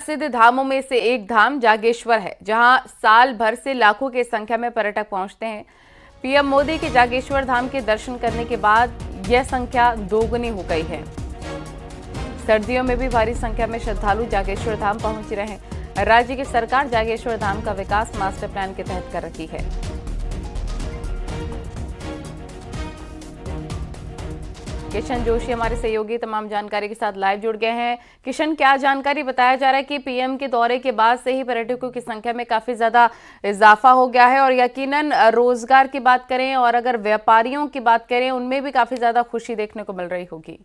प्रसिद्ध धामों में से एक धाम जागेश्वर है, जहां साल भर से लाखों की संख्या में पर्यटक पहुंचते हैं। पीएम मोदी के जागेश्वर धाम के दर्शन करने के बाद यह संख्या दोगुनी हो गई है। सर्दियों में भी भारी संख्या में श्रद्धालु जागेश्वर धाम पहुंच रहे हैं। राज्य की सरकार जागेश्वर धाम का विकास मास्टर प्लान के तहत कर रही है। किशन जोशी हमारे सहयोगी तमाम जानकारी के साथ लाइव जुड़ गए हैं। किशन, क्या जानकारी? बताया जा रहा है कि पीएम के दौरे के बाद से ही पर्यटकों की संख्या में काफी ज्यादा इजाफा हो गया है और यकीनन रोजगार की बात करें और अगर व्यापारियों की बात करें उनमें भी काफी ज्यादा खुशी देखने को मिल रही होगी।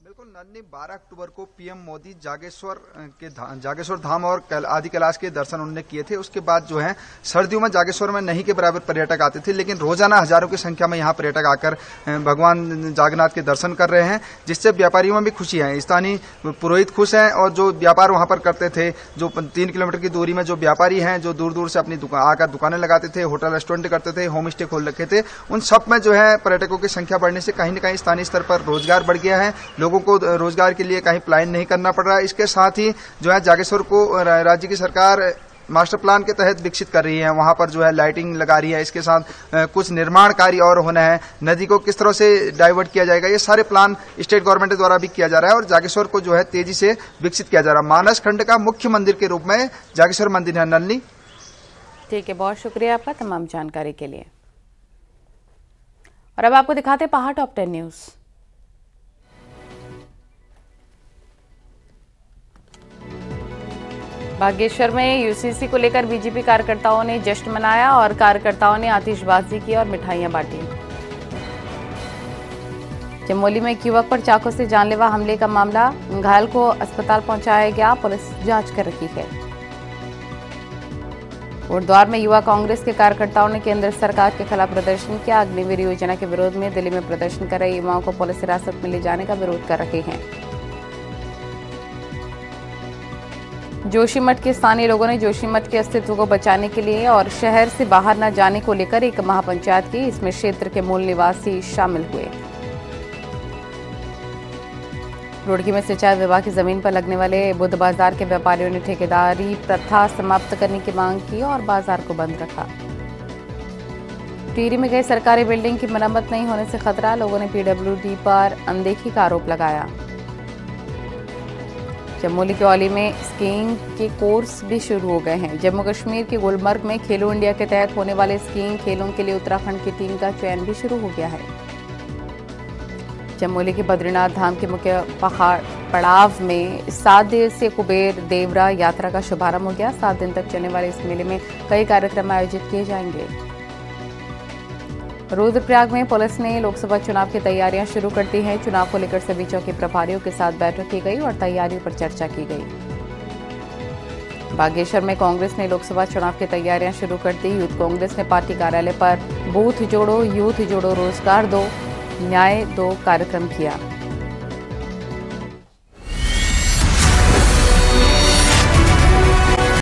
बिल्कुल नन्नी, 12 अक्टूबर को पीएम मोदी जागेश्वर धाम और आदि कैलाश के दर्शन उन्होंने किए थे। उसके बाद जो है सर्दियों में जागेश्वर में नहीं के बराबर पर्यटक आते थे, लेकिन रोजाना हजारों की संख्या में यहाँ पर्यटक आकर भगवान जागन्नाथ के दर्शन कर रहे हैं, जिससे व्यापारियों में भी खुशी है। स्थानीय पुरोहित खुश हैं और जो व्यापार वहां पर करते थे, जो 3 किलोमीटर की दूरी में जो व्यापारी हैं, जो दूर दूर से अपनी आकर दुकानें लगाते थे, होटल रेस्टोरेंट करते थे, होम स्टे खोल रखे थे, उन सब में जो है पर्यटकों की संख्या बढ़ने से कहीं न कहीं स्थानीय स्तर पर रोजगार बढ़ गया है। लोगों को रोजगार के लिए कहीं पलायन नहीं करना पड़ रहा है। इसके साथ ही जो है जागेश्वर को राज्य की सरकार मास्टर प्लान के तहत विकसित कर रही है। वहां पर जो है लाइटिंग लगा रही है, इसके साथ कुछ निर्माण कार्य और होना है। नदी को किस तरह से डाइवर्ट किया जाएगा, ये सारे प्लान स्टेट गवर्नमेंट द्वारा भी किया जा रहा है और जागेश्वर को जो है तेजी से विकसित किया जा रहा है। मानस खंड का मुख्य मंदिर के रूप में जागेश्वर मंदिर है। नलनी, ठीक है, बहुत शुक्रिया आपका तमाम जानकारी के लिए। और अब आपको दिखाते पहाड़ टॉप 10 न्यूज। बागेश्वर में यूसीसी को लेकर बीजेपी कार्यकर्ताओं ने जश्न मनाया और कार्यकर्ताओं ने आतिशबाजी की और मिठाइयां बांटी। चमोली में एक युवक पर चाकू से जानलेवा हमले का मामला, घायल को अस्पताल पहुंचाया गया, पुलिस जांच कर रही है। कोटद्वार में युवा कांग्रेस के कार्यकर्ताओं ने केंद्र सरकार के खिलाफ प्रदर्शन किया। अग्निवीर योजना के विरोध में दिल्ली में प्रदर्शन कर रहे युवाओं को पुलिस हिरासत में ले जाने का विरोध कर रहे हैं। जोशीमठ के स्थानीय लोगों ने जोशीमठ के अस्तित्व को बचाने के लिए और शहर से बाहर न जाने को लेकर एक महापंचायत की। इसमें क्षेत्र के मूल निवासी शामिल हुए। रुड़की में सिंचाई विभाग की जमीन पर लगने वाले बुद्ध बाजार के व्यापारियों ने ठेकेदारी प्रथा समाप्त करने की मांग की और बाजार को बंद रखा। टिहरी में गई सरकारी बिल्डिंग की मरम्मत नहीं होने से खतरा, लोगों ने पीडब्ल्यूडी पर अनदेखी का आरोप लगाया। चमोली के औली में स्कीइंग के कोर्स भी शुरू हो गए हैं। जम्मू कश्मीर के गुलमर्ग में खेलो इंडिया के तहत होने वाले स्कीइंग खेलों के लिए उत्तराखंड की टीम का चयन भी शुरू हो गया है। चमोली के बद्रीनाथ धाम के मुख्य पहाड़ पड़ाव में 7 दिवसीय कुबेर देवरा यात्रा का शुभारंभ हो गया। 7 दिन तक चलने वाले इस मेले में कई कार्यक्रम आयोजित किए जाएंगे। रुद्रप्रयाग में पुलिस ने लोकसभा चुनाव की तैयारियां शुरू कर दी हैं। चुनाव को लेकर सभी चौकी प्रभारियों के साथ बैठक की गई और तैयारियों पर चर्चा की गई। बागेश्वर में कांग्रेस ने लोकसभा चुनाव की तैयारियां शुरू कर दी। यूथ कांग्रेस ने पार्टी कार्यालय पर बूथ जोड़ो, यूथ जोड़ो, रोजगार दो, न्याय दो कार्यक्रम किया।